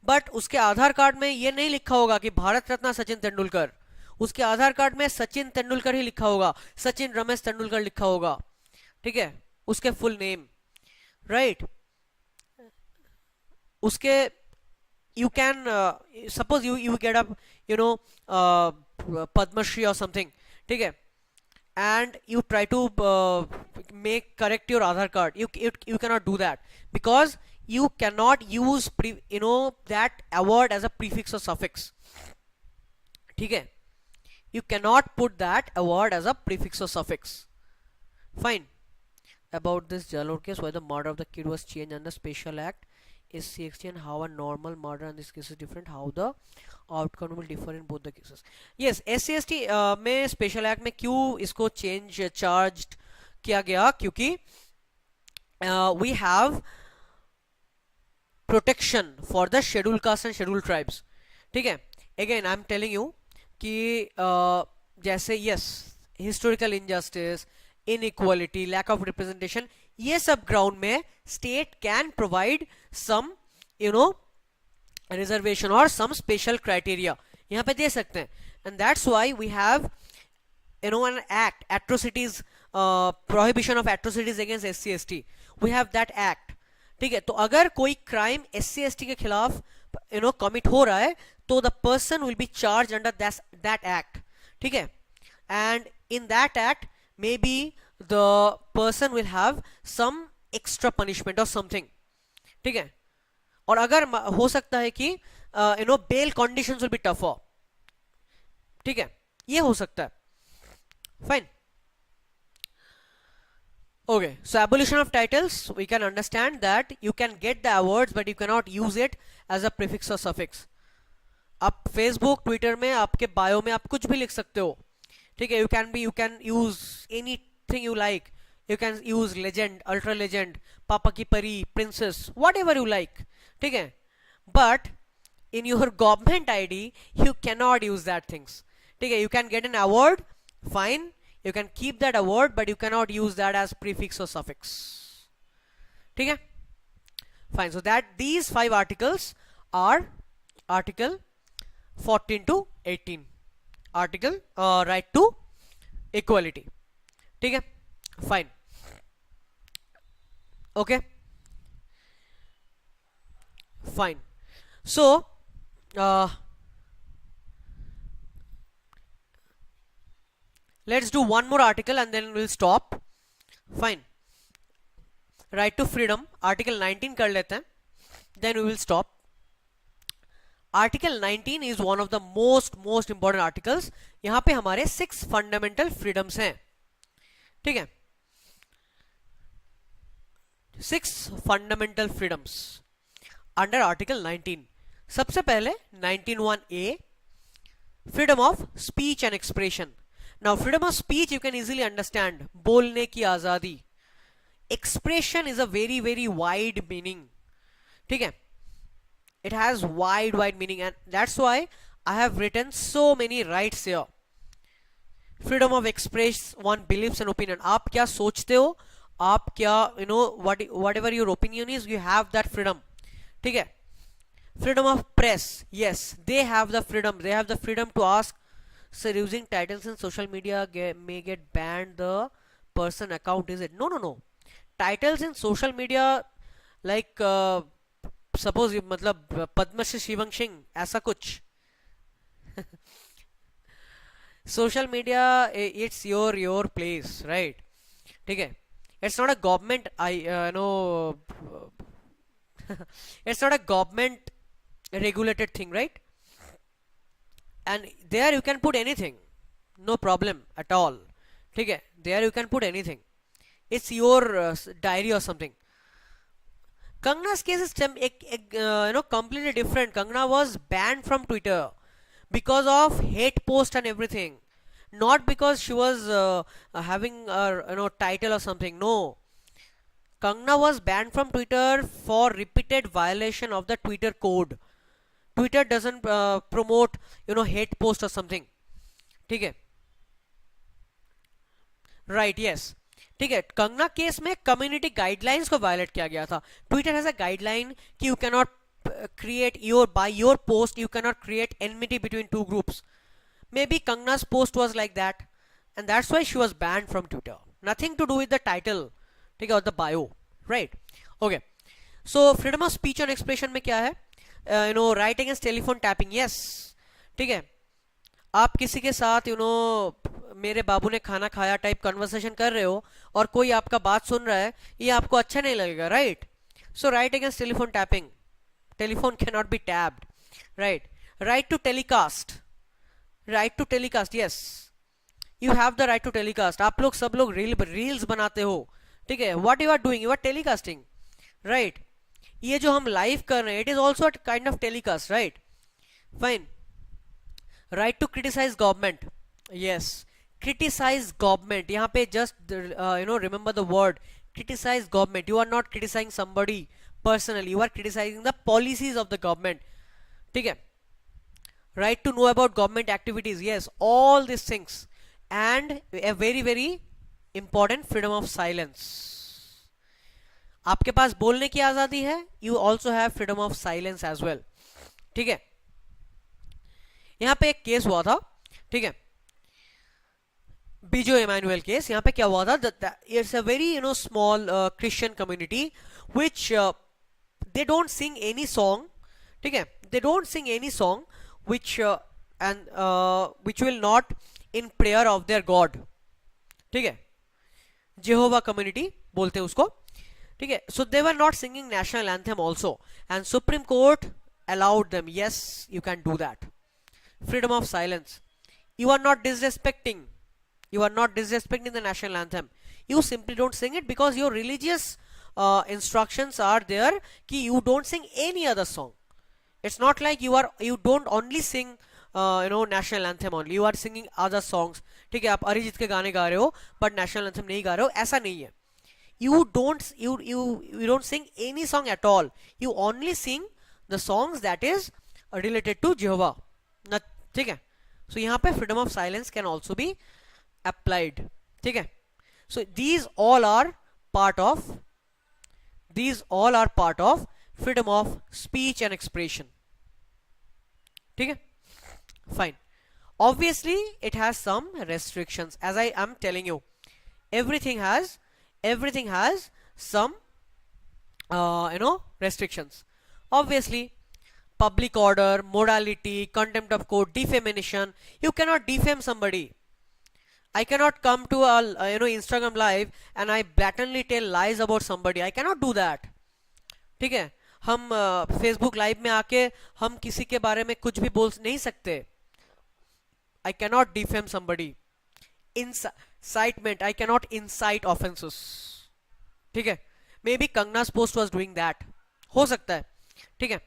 but उसके आधार card में ये नहीं लिखा होगा कि भारत रत्ना सचिन तेंदुलकर. उसके आधार कार्ड में सचिन तेंदुलकर ही लिखा होगा, सचिन रमेश तेंदुलकर लिखा होगा. ठीक है, उसके फुल नेम, राइट. उसके you can suppose you get up Padma Shri or something. ठीक है, and you try to correct your Aadhaar card, you cannot do that, because you cannot use that award as a prefix or suffix. ठीक है, you cannot put that award as a prefix or suffix. Fine. About this Jalore case, why the murder of the kid was changed under Special Act is 60, and how a normal murder in this case is different, how the outcome will differ in both the cases. Yes, SC/ST में special act में क्यों इसको change charge किया गया, क्योंकि we have protection for the scheduled caste and scheduled tribes. ठीक है, again I am telling you कि जैसे yes, historical injustice, inequality, lack of representation, ये सब ग्राउंड में state can provide some reservation और सम स्पेशल क्राइटेरिया यहाँ पे दे सकते हैं. And that's why we have an act, atrocities, prohibition of atrocities against SC/ST, we have that act. ठीक है, तो अगर कोई क्राइम SC/ST के खिलाफ कमिट हो रहा है तो the person will be charge under that act. ठीक है, and in that act may be the person will have some extra punishment और समथिंग. ठीक है, और अगर हो सकता है कि bail conditions will be tougher. ठीक है, ये हो सकता है. Fine. Okay, so abolition of titles, we can understand that you can get the awards but you cannot use it as a prefix or suffix. आप Facebook, Twitter में आपके bio में आप कुछ भी लिख सकते हो. ठीक है, you can use anything you like. You can use legend, ultra legend, पापा की परी, princess, whatever you like. ठीक है, but in your government ID you cannot use that things. ठीक है, you can get an award, fine. You can keep that award but you cannot use that as prefix or suffix. ठीक है, fine. So that these 5 articles are article 14 to 18, article right to equality. ठीक है, fine. Okay, fine. So let's do one more article and then we'll stop. Fine. Right to freedom, article 19 कर लेते हैं, then we will stop. Article 19 is one of the most important articles. यहाँ पे हमारे 6 fundamental freedoms हैं. ठीक है, 6 fundamental freedoms under article 19. सबसे पहले 19(1)(a), freedom of speech and expression. Now freedom of speech you can easily understand, बोलने की आजादी. Expression is a very wide meaning. ठीक है, it has wide meaning and that's why I have written so many rights here. Freedom of express one beliefs and opinion. आप क्या सोचते हो, आप क्या whatever your opinion is, you have that freedom. ठीक है, freedom of press, yes, they have the freedom to ask, sir, using titles in social media may get banned, the person account, is it? No, titles in social media like suppose मतलब पद्मश्री शिवम सिंह ऐसा कुछ. social media it's your place, right? ठीक है, it's not a government it's not a government regulated thing, right? And there you can put anything, no problem at all. ठीक है, there you can put anything, it's your diary or something. Kangana's case is completely different. Kangana was banned from Twitter because of hate post and everything, not because she was having a title or something. No, Kangana was banned from Twitter for repeated violation of the Twitter code. Twitter doesn't promote hate post or something. ठीक है, right, yes. ठीक है, Kangana case में community guidelines को violet किया गया था. Twitter has a guideline कि you can not create by your post you cannot create enmity between two groups. Maybe Kangana's post was like that and that's why she was banned from Twitter. Nothing to do with the title, ठीक है, or the bio, right? Okay, so freedom of speech and expression में क्या है? Right against telephone tapping, yes. ठीक है, आप किसी के साथ मेरे बाबू ने खाना खाया टाइप कन्वर्सेशन कर रहे हो और कोई आपका बात सुन रहा है, ये आपको अच्छा नहीं लगेगा, right? So right against telephone tapping, telephone can not be tapped, right? Right to telecast, yes, you have the right to telecast. आप लोग सब लोग रील्स बनाते हो, ठीक है, what you are doing, you are telecasting, right? ये जो हम लाइव कर रहे हैं, it is also a kind of telecast, right? Fine. Right to criticize government, yes, criticize government. यहाँ पे just remember the word criticize government. You are not criticizing somebody personally, you are criticizing the policies of the government. ठीक है, right to know about government activities, yes, all these things. And a very important, freedom of silence. आपके पास बोलने की आजादी है, you also have freedom of silence as well. ठीक है, यहाँ पे एक केस हुआ था, ठीक है, बीजो इमानुएल केस, यहाँ पे क्या हुआ था, it's a very small Christian community which they don't sing any song, ठीक है, they don't sing any song which and which will not in prayer of their God, ठीक है, जेहोवा कम्युनिटी बोलते हैं उसको, ठीक है. So they were not singing national anthem also and Supreme Court allowed them. Yes, you can do that. Freedom of silence. You are not disrespecting, you are not disrespecting the national anthem. You simply don't sing it because your religious instructions are there कि you don't sing any other song. It's not like you don't only sing national anthem only, you are singing other songs, ठीक है, आप अरिजीत के गाने गा रहे हो but national anthem नहीं गा रहे हो, ऐसा नहीं है. You don't sing any song at all. You only sing the songs that is related to Jehovah. ठीक है. So यहाँ पे freedom of silence can also be applied. ठीक है. So these all are part of freedom of speech and expression. ठीक है. Fine. Obviously it has some restrictions. As I am telling you, everything has some restrictions. Obviously, public order, morality, contempt of court, defamation. You cannot defame somebody. I cannot come to a Instagram live and I blatantly tell lies about somebody. I cannot do that. ठीक है, हम Facebook live में आके हम किसी के बारे में कुछ भी बोल नहीं सकते. I cannot defame somebody. Incitement, I cannot incite offenses. ठीक है, maybe Kangna's post was doing that. हो सकता है, ठीक है.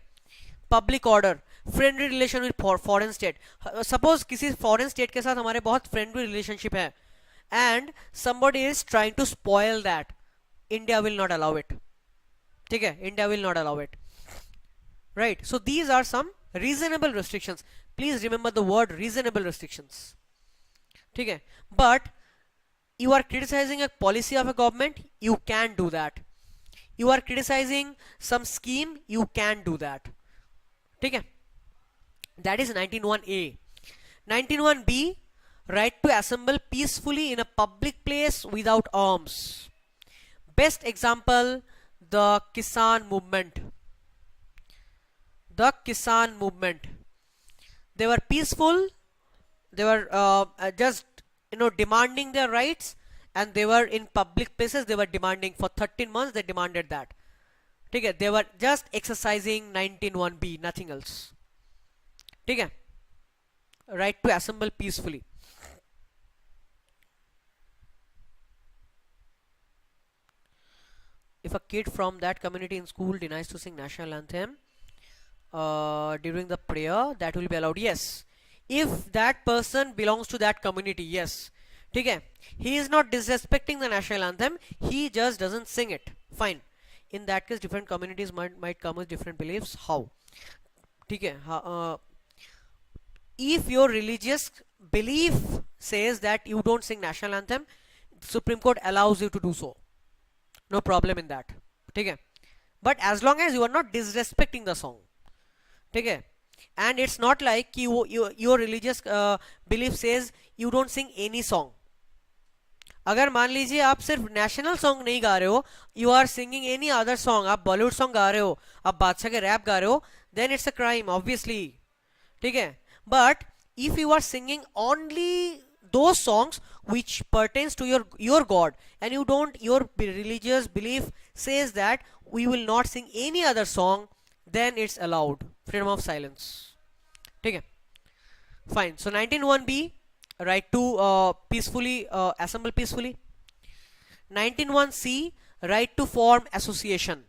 Public order, friendly relation with foreign state. Suppose किसी फॉरेन स्टेट के साथ हमारे बहुत फ्रेंडली रिलेशनशिप है and somebody is trying to spoil that. India will not allow it. ठीक है, India will not allow it. Right. So these are some reasonable restrictions. Please remember the word reasonable restrictions. ठीक है, but you are criticizing a policy of a government, you can do that. You are criticizing some scheme, you can do that. ठीक है, that is 19(1)(a). 19(1)(b), right to assemble peacefully in a public place without arms. Best example, the Kisan movement. The Kisan movement, they were peaceful, they were just demanding their rights, and they were in public places, they were demanding for 13 months, they demanded that. ठीक है, they were just exercising 19(1)(b), nothing else. ठीक है, right to assemble peacefully. If a kid from that community in school denies to sing national anthem during the prayer, that will be allowed. Yes, if that person belongs to that community, yes. ठीक है, he is not disrespecting the national anthem, he just doesn't sing it. Fine. In that case, different communities might come with different beliefs. How? ठीक है, if your religious belief says that you don't sing national anthem, Supreme Court allows you to do so. No problem in that. ठीक है, but as long as you are not disrespecting the song. ठीक है, and it's not like your religious belief says you don't sing any song. अगर मान लीजिए आप सिर्फ national song नहीं गा रहे हो, you are singing any other song, आप बॉलीवुड सॉन्ग गा रहे हो, आप बादशाह के रैप गा रहे हो, then it's a crime obviously. ठीक है, but if you are singing only those songs which pertains to your god and you don't, your religious belief says that we will not sing any other song, then it's allowed. Freedom of silence. ठीक है, fine. So 19(1)(b), right to peacefully assemble peacefully. 19(1)(c), right to form association.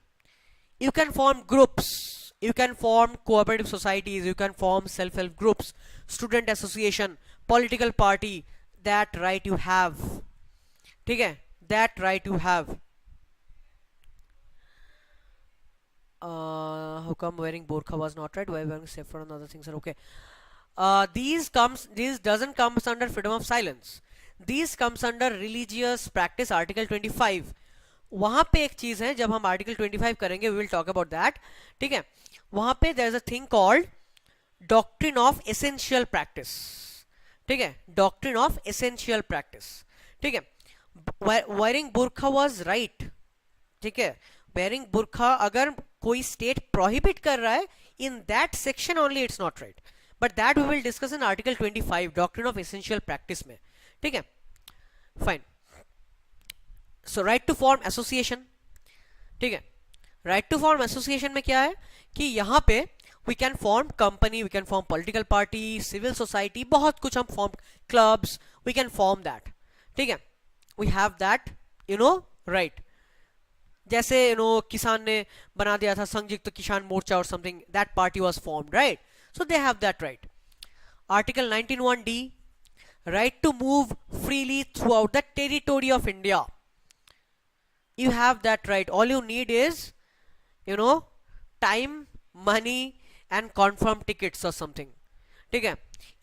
You can form groups, you can form cooperative societies, you can form self-help groups, student association, political party. That right you have. ठीक है, that right you have. How come wearing burqa was not right? Why wearing saffron and other things are okay? These doesn't comes under freedom of silence. These comes under religious practice, article 25. वहां पे एक चीज है, जब हम article 25 करेंगे we will talk about that. ठीक है, वहां पे there is a thing called doctrine of essential practice. ठीक ठीक है, डॉक्ट्रिन ऑफ एसेंशियल प्रैक्टिस, ठीक है, वेयरिंग बुर्खा वाज राइट, ठीक है, वेयरिंग बुर्खा अगर कोई स्टेट प्रोहिबिट कर रहा है, in that section only it's not right, but that we will discuss in article 25 doctrine of essential practice में, ठीक है, fine. So right to form association, ठीक है, राइट टू फॉर्म एसोसिएशन में क्या है कि यहाँ पे we can form company, we can form political party, civil society, बहुत कुछ हम form, clubs, we can form that, ठीक है, वी हैव दैट राइट। जैसे किसान ने बना दिया था संयुक्त किसान मोर्चा और something, that party was formed, right, so they have that right. Article 19(1)(d), right to move freely throughout the territory of India, you have that right, all you need is time, money and confirm tickets or something, ठीक है,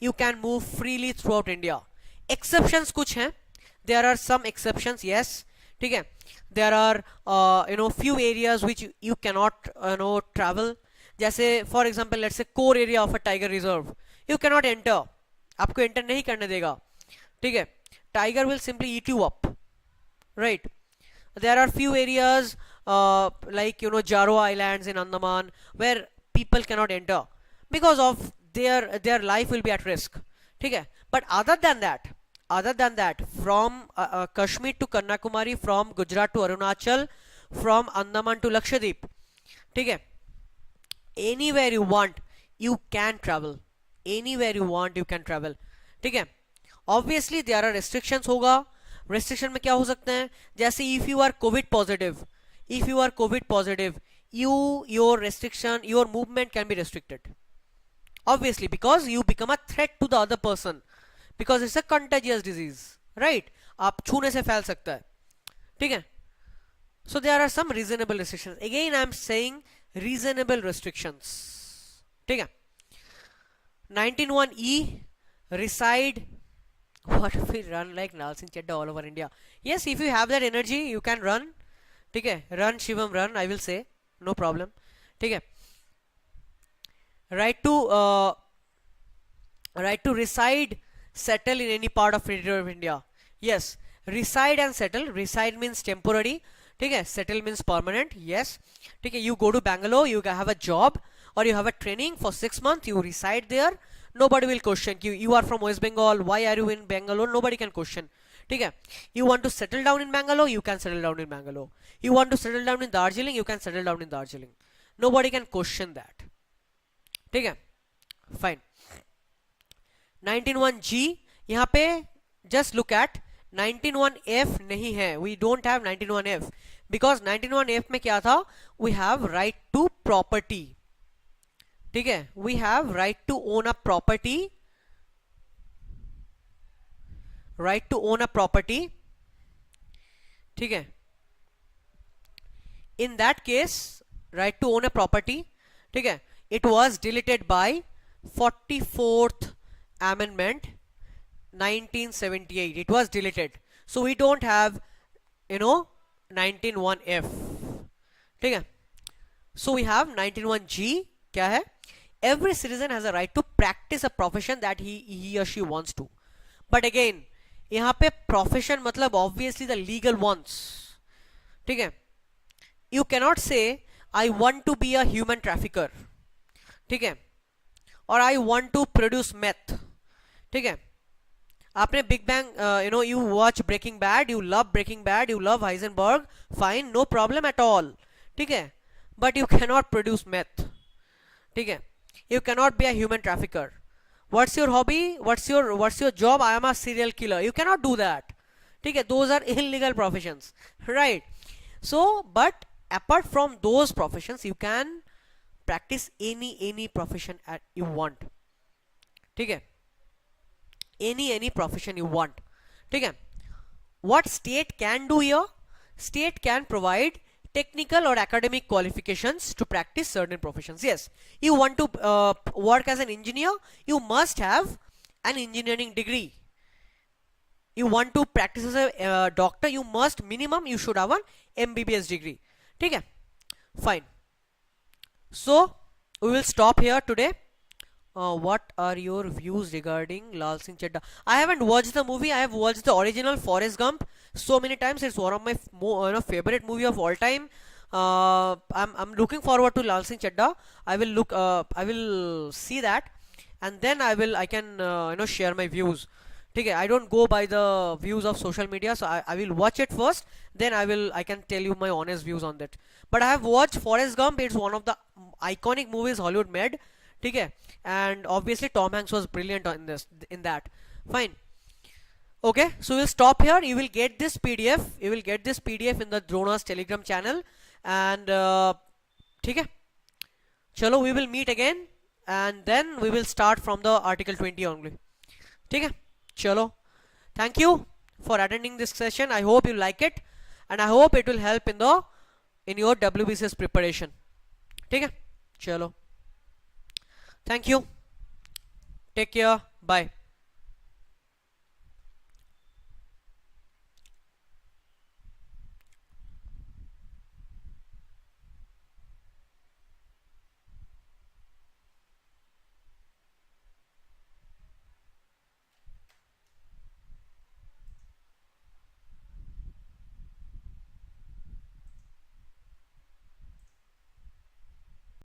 you can move freely throughout India। exceptions कुछ हैं, there are some exceptions, yes, ठीक है, there are few areas which you cannot travel, जैसे for example let's say core area of a tiger reserve, you cannot enter, आपको enter नहीं करने देगा, ठीक है, tiger will simply eat you up, right। There are few areas like Jaro Islands in Andaman where people cannot enter because of their life will be at risk, ठीक है, but other than that from Kashmir to Kanyakumari, from Gujarat to Arunachal, from Andaman to Lakshadweep, ठीक है, anywhere you want you can travel, anywhere you want you can travel, ठीक है। obviously there are restrictions होगा, restriction में क्या हो सकते हैं, जैसे if you are COVID positive your restriction, your movement can be restricted, obviously because you become a threat to the other person, because it's a contagious disease, right, आप छूने से फैल सकता है, ठीक है। so there are some reasonable restrictions, again I am saying reasonable restrictions, ठीक है। 19(1)(e), reside, what if we run like Nal Singh Chadda all over India, yes, if you have that energy you can run, ठीक है, run Shivam run, I will say, no problem, ठीक है। right to reside, settle in any part of territory of India, yes, reside and settle, reside means temporary, ठीक है, settle means permanent, yes, ठीक है, you go to Bangalore, you have a job or you have a training for 6 months, you reside there, nobody will question you are from West Bengal, why are you in Bangalore, nobody can question, ठीक है। you want to settle down in Bangalore, you can settle down in Bangalore, you want to settle down in Darjeeling, you can settle down in Darjeeling, nobody can question that, ठीक है, fine। 19(1)(g), यहाँ पे just look at 19(1)(f) नहीं है, we don't have 19(1)(f) because 19(1)(f) में क्या था, we have right to property, ठीक है, we have right to own a property, ठीक है, in that case right to own a property, ठीक है, it was deleted by 44th amendment 1978, it was deleted, so we don't have 19(1)(f), ठीक है, so we have 19(1)(g), क्या है, every citizen has a right to practice a profession that he or she wants to, but again यहाँ पे profession मतलब obviously the legal ones, ठीक है, you cannot say I want to be a human trafficker, ठीक है, और I want to produce meth, ठीक है, आपने big bang you watch Breaking Bad, you love Breaking Bad, you love Heisenberg, fine, no problem at all, ठीक है, but you cannot produce meth, ठीक है, you cannot be a human trafficker, what's your hobby, what's your job, I am a serial killer, you cannot do that, ठीक है, those are illegal professions, right, so but apart from those professions you can practice any profession at you want, ठीक है, any profession you want, ठीक है। what state can do here, state can provide technical or academic qualifications to practice certain professions, yes, you want to work as an engineer, you must have an engineering degree, you want to practice as a doctor, you must minimum you should have an MBBS degree, ठीक है, fine, so we will stop here today, What are your views regarding Lal Singh Chadda? I haven't watched the movie. I have watched the original Forrest Gump so many times. It's one of my favorite movie of all time. I'm looking forward to Lal Singh Chadda. I will look. I will see that, and then I can share my views. Okay, I don't go by the views of social media, so I will watch it first. Then I can tell you my honest views on that. But I have watched Forrest Gump. It's one of the iconic movies Hollywood made. Okay, and obviously Tom Hanks was brilliant in that. Fine. Okay, so we'll stop here. You will get this PDF. You will get this PDF in the Dhronas Telegram channel, and okay, chalo, we will meet again, and then we will start from the Article 20 only. Okay, chalo. Thank you for attending this session. I hope you like it, and I hope it will help in your WBCS preparation. Okay, chalo. Thank you. Take care. Bye.